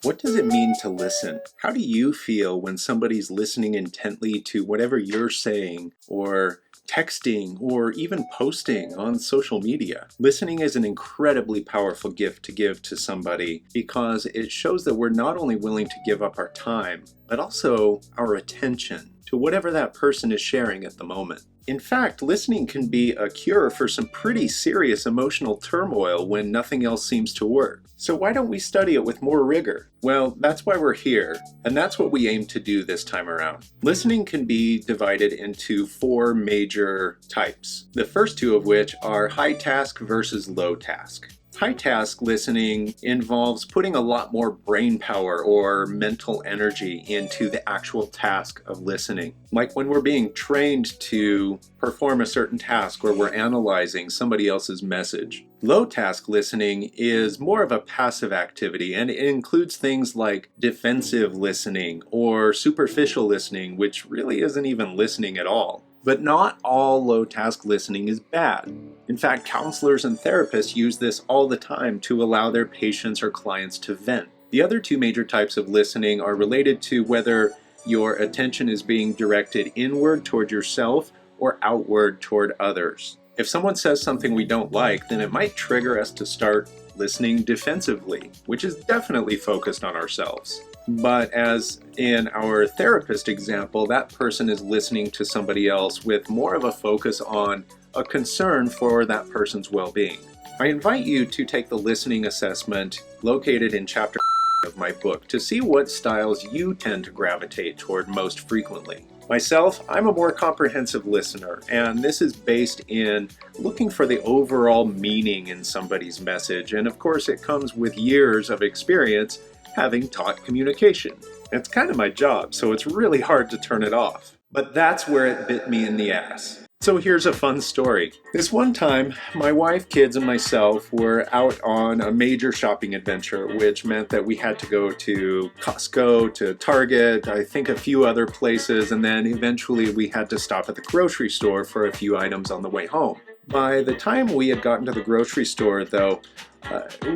What does it mean to listen? How do you feel when somebody's listening intently to whatever you're saying or texting or even posting on social media? Listening is an incredibly powerful gift to give to somebody because it shows that we're not only willing to give up our time, but also our attention to whatever that person is sharing at the moment. In fact, listening can be a cure for some pretty serious emotional turmoil when nothing else seems to work. So why don't we study it with more rigor? Well, that's why we're here, and that's what we aim to do this time around. Listening can be divided into 4 major types, the first 2 of which are high task versus low task. High task listening involves putting a lot more brain power or mental energy into the actual task of listening. Like when we're being trained to perform a certain task or we're analyzing somebody else's message. Low task listening is more of a passive activity, and it includes things like defensive listening or superficial listening, which really isn't even listening at all. But not all low-task listening is bad. In fact, counselors and therapists use this all the time to allow their patients or clients to vent. The other 2 major types of listening are related to whether your attention is being directed inward toward yourself or outward toward others. If someone says something we don't like, then it might trigger us to start listening defensively, which is definitely focused on ourselves. But as in our therapist example, that person is listening to somebody else with more of a focus on a concern for that person's well-being. I invite you to take the listening assessment located in chapter of my book to see what styles you tend to gravitate toward most frequently. Myself, I'm a more comprehensive listener, and this is based in looking for the overall meaning in somebody's message, and of course it comes with years of experience having taught communication. It's kind of my job, so it's really hard to turn it off. But that's where it bit me in the ass. So here's a fun story. This one time, my wife, kids, and myself were out on a major shopping adventure, which meant that we had to go to Costco, to Target, I think a few other places, and then eventually we had to stop at the grocery store for a few items on the way home. By the time we had gotten to the grocery store, though,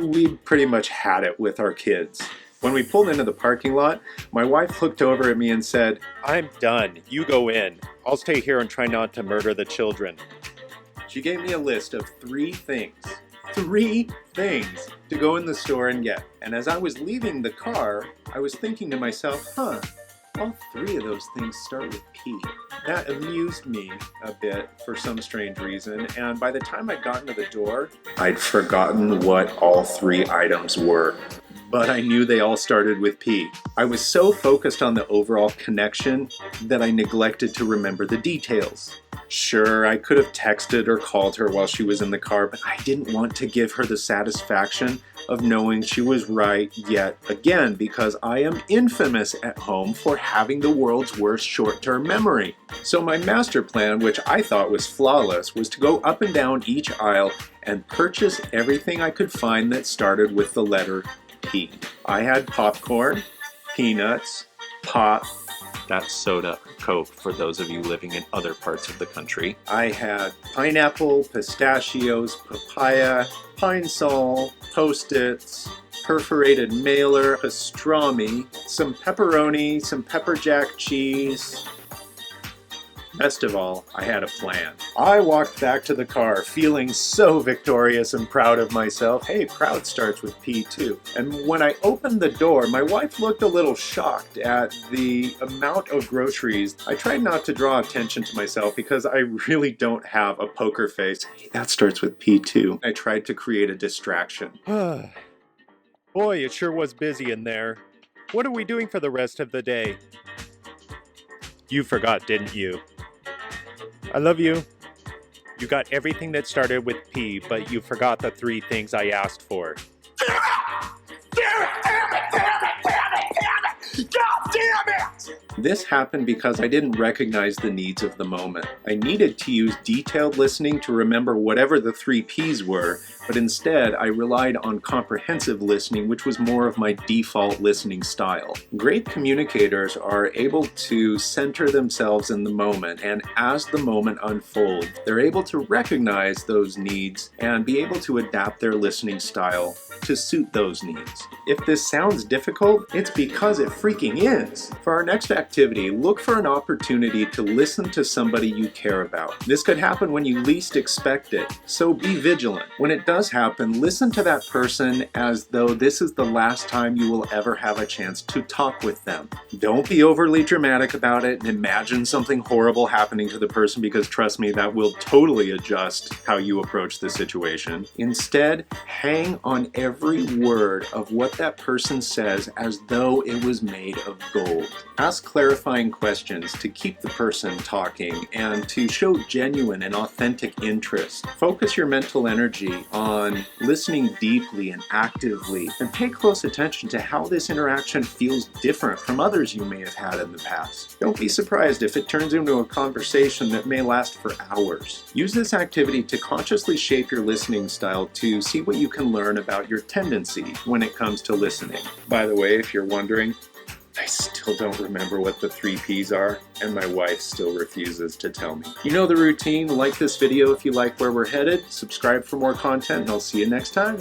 we pretty much had it with our kids. When we pulled into the parking lot, my wife looked over at me and said, "I'm done. You go in. I'll stay here and try not to murder the children." She gave me a list of 3 things. 3 things to go in the store and get. And as I was leaving the car, I was thinking to myself, all 3 of those things start with P. That amused me a bit for some strange reason, and by the time I'd gotten to the door, I'd forgotten what all 3 items were. But I knew they all started with P. I was so focused on the overall connection that I neglected to remember the details. Sure, I could have texted or called her while she was in the car, but I didn't want to give her the satisfaction of knowing she was right yet again, because I am infamous at home for having the world's worst short-term memory. So my master plan, which I thought was flawless, was to go up and down each aisle and purchase everything I could find that started with the letter P. I had popcorn, peanuts, pop, that's soda, Coke for those of you living in other parts of the country. I had pineapple, pistachios, papaya, pine sol, Post-its, perforated mailer, pastrami, some pepperoni, some pepper jack cheese. Best of all, I had a plan. I walked back to the car feeling so victorious and proud of myself. Hey, proud starts with P too. And when I opened the door, my wife looked a little shocked at the amount of groceries. I tried not to draw attention to myself because I really don't have a poker face. Hey, that starts with P too. I tried to create a distraction. Boy, it sure was busy in there. What are we doing for the rest of the day? You forgot, didn't you? I love you. You got everything that started with P, but you forgot the 3 things I asked for. Damn it! God damn it! This happened because I didn't recognize the needs of the moment. I needed to use detailed listening to remember whatever the 3 Ps were, but instead I relied on comprehensive listening, which was more of my default listening style. Great communicators are able to center themselves in the moment, and as the moment unfolds, they're able to recognize those needs and be able to adapt their listening style to suit those needs. If this sounds difficult, it's because it freaking is. For our next activity, look for an opportunity to listen to somebody you care about. This could happen when you least expect it, so be vigilant. When it does happen, listen to that person as though this is the last time you will ever have a chance to talk with them. Don't be overly dramatic about it and imagine something horrible happening to the person, because trust me, that will totally adjust how you approach the situation. Instead, hang on every word of what that person says as though it was made of gold. Ask clarifying questions to keep the person talking and to show genuine and authentic interest. Focus your mental energy on listening deeply and actively, and pay close attention to how this interaction feels different from others you may have had in the past. Don't be surprised if it turns into a conversation that may last for hours. Use this activity to consciously shape your listening style to see what you can learn about your tendency when it comes to listening. By the way, if you're wondering, I still don't remember what the 3 Ps are, and my wife still refuses to tell me. You know the routine. Like this video if you like where we're headed, subscribe for more content, and I'll see you next time.